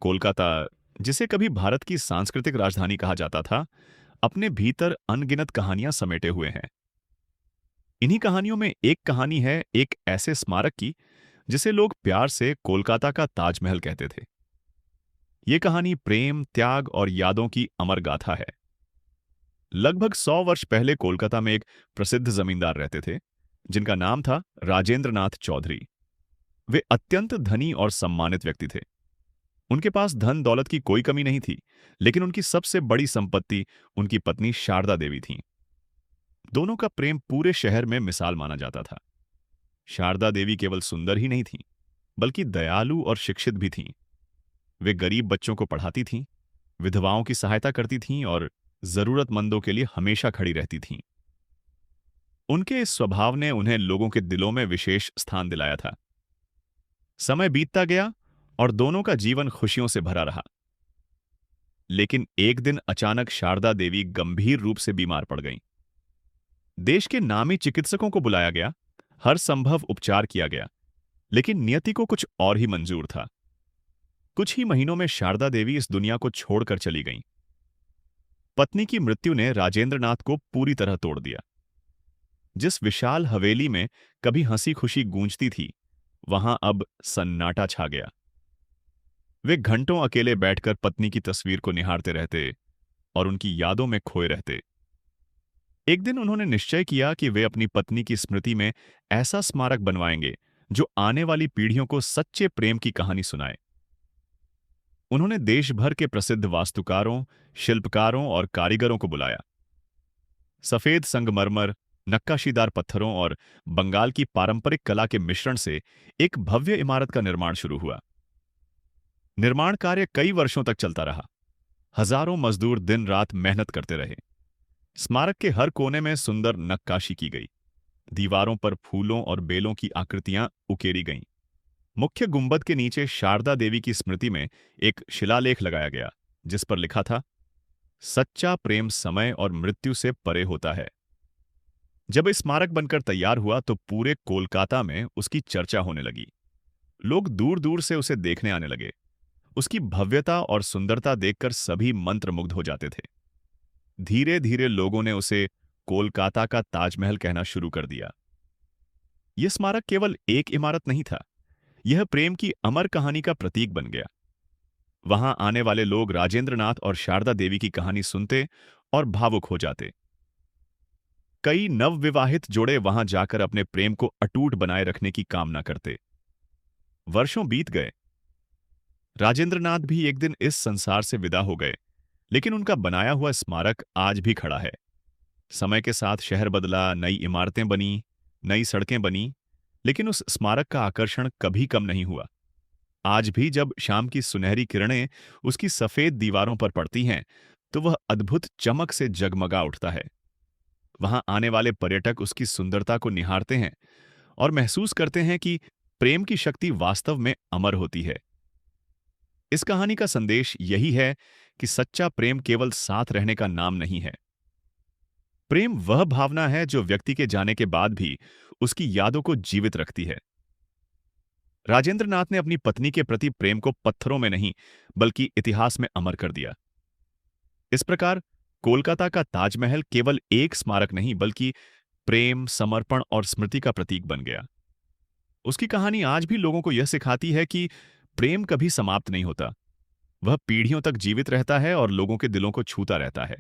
कोलकाता, जिसे कभी भारत की सांस्कृतिक राजधानी कहा जाता था, अपने भीतर अनगिनत कहानियां समेटे हुए हैं। इन्हीं कहानियों में एक कहानी है एक ऐसे स्मारक की जिसे लोग प्यार से कोलकाता का ताजमहल कहते थे। ये कहानी प्रेम, त्याग और यादों की अमर गाथा है। लगभग 100 वर्ष पहले कोलकाता में एक प्रसिद्ध जमींदार रहते थे, जिनका नाम था राजेंद्र नाथ चौधरी। वे अत्यंत धनी और सम्मानित व्यक्ति थे। उनके पास धन दौलत की कोई कमी नहीं थी, लेकिन उनकी सबसे बड़ी संपत्ति उनकी पत्नी शारदा देवी थीं। दोनों का प्रेम पूरे शहर में मिसाल माना जाता था। शारदा देवी केवल सुंदर ही नहीं थीं, बल्कि दयालु और शिक्षित भी थीं। वे गरीब बच्चों को पढ़ाती थीं, विधवाओं की सहायता करती थीं और जरूरतमंदों के लिए हमेशा खड़ी रहती थीं। उनके इस स्वभाव ने उन्हें लोगों के दिलों में विशेष स्थान दिलाया था। समय बीतता गया और दोनों का जीवन खुशियों से भरा रहा। लेकिन एक दिन अचानक शारदा देवी गंभीर रूप से बीमार पड़ गईं। देश के नामी चिकित्सकों को बुलाया गया, हर संभव उपचार किया गया, लेकिन नियति को कुछ और ही मंजूर था। कुछ ही महीनों में शारदा देवी इस दुनिया को छोड़कर चली गईं। पत्नी की मृत्यु ने राजेंद्र नाथ को पूरी तरह तोड़ दिया। जिस विशाल हवेली में कभी हंसी खुशी गूंजती थी, वहां अब सन्नाटा छा गया। वे घंटों अकेले बैठकर पत्नी की तस्वीर को निहारते रहते और उनकी यादों में खोए रहते। एक दिन उन्होंने निश्चय किया कि वे अपनी पत्नी की स्मृति में ऐसा स्मारक बनवाएंगे जो आने वाली पीढ़ियों को सच्चे प्रेम की कहानी सुनाए। उन्होंने देश भर के प्रसिद्ध वास्तुकारों, शिल्पकारों और कारीगरों को बुलाया। सफेद संगमरमर, नक्काशीदार पत्थरों और बंगाल की पारंपरिक कला के मिश्रण से एक भव्य इमारत का निर्माण शुरू हुआ। निर्माण कार्य कई वर्षों तक चलता रहा। हजारों मजदूर दिन रात मेहनत करते रहे। स्मारक के हर कोने में सुंदर नक्काशी की गई। दीवारों पर फूलों और बेलों की आकृतियां उकेरी गईं। मुख्य गुंबद के नीचे शारदा देवी की स्मृति में एक शिलालेख लगाया गया, जिस पर लिखा था, सच्चा प्रेम समय और मृत्यु से परे होता है। जब इस स्मारक बनकर तैयार हुआ तो पूरे कोलकाता में उसकी चर्चा होने लगी। लोग दूर दूर से उसे देखने आने लगे। उसकी भव्यता और सुंदरता देखकर सभी मंत्रमुग्ध हो जाते थे। धीरे धीरे लोगों ने उसे कोलकाता का ताजमहल कहना शुरू कर दिया। यह स्मारक केवल एक इमारत नहीं था, यह प्रेम की अमर कहानी का प्रतीक बन गया। वहां आने वाले लोग राजेंद्र नाथ और शारदा देवी की कहानी सुनते और भावुक हो जाते। कई नवविवाहित जोड़े वहां जाकर अपने प्रेम को अटूट बनाए रखने की कामना करते। वर्षों बीत गए। राजेंद्र नाथ भी एक दिन इस संसार से विदा हो गए, लेकिन उनका बनाया हुआ स्मारक आज भी खड़ा है। समय के साथ शहर बदला, नई इमारतें बनी, नई सड़कें बनी, लेकिन उस स्मारक का आकर्षण कभी कम नहीं हुआ। आज भी जब शाम की सुनहरी किरणें उसकी सफेद दीवारों पर पड़ती हैं, तो वह अद्भुत चमक से जगमगा उठता है। वहां आने वाले पर्यटक उसकी सुंदरता को निहारते हैं और महसूस करते हैं कि प्रेम की शक्ति वास्तव में अमर होती है। इस कहानी का संदेश यही है कि सच्चा प्रेम केवल साथ रहने का नाम नहीं है। प्रेम वह भावना है जो व्यक्ति के जाने के बाद भी उसकी यादों को जीवित रखती है। राजेंद्र नाथ ने अपनी पत्नी के प्रति प्रेम को पत्थरों में नहीं, बल्कि इतिहास में अमर कर दिया। इस प्रकार कोलकाता का ताजमहल केवल एक स्मारक नहीं, बल्कि प्रेम, समर्पण और स्मृति का प्रतीक बन गया। उसकी कहानी आज भी लोगों को यह सिखाती है कि प्रेम कभी समाप्त नहीं होता। वह पीढ़ियों तक जीवित रहता है और लोगों के दिलों को छूता रहता है।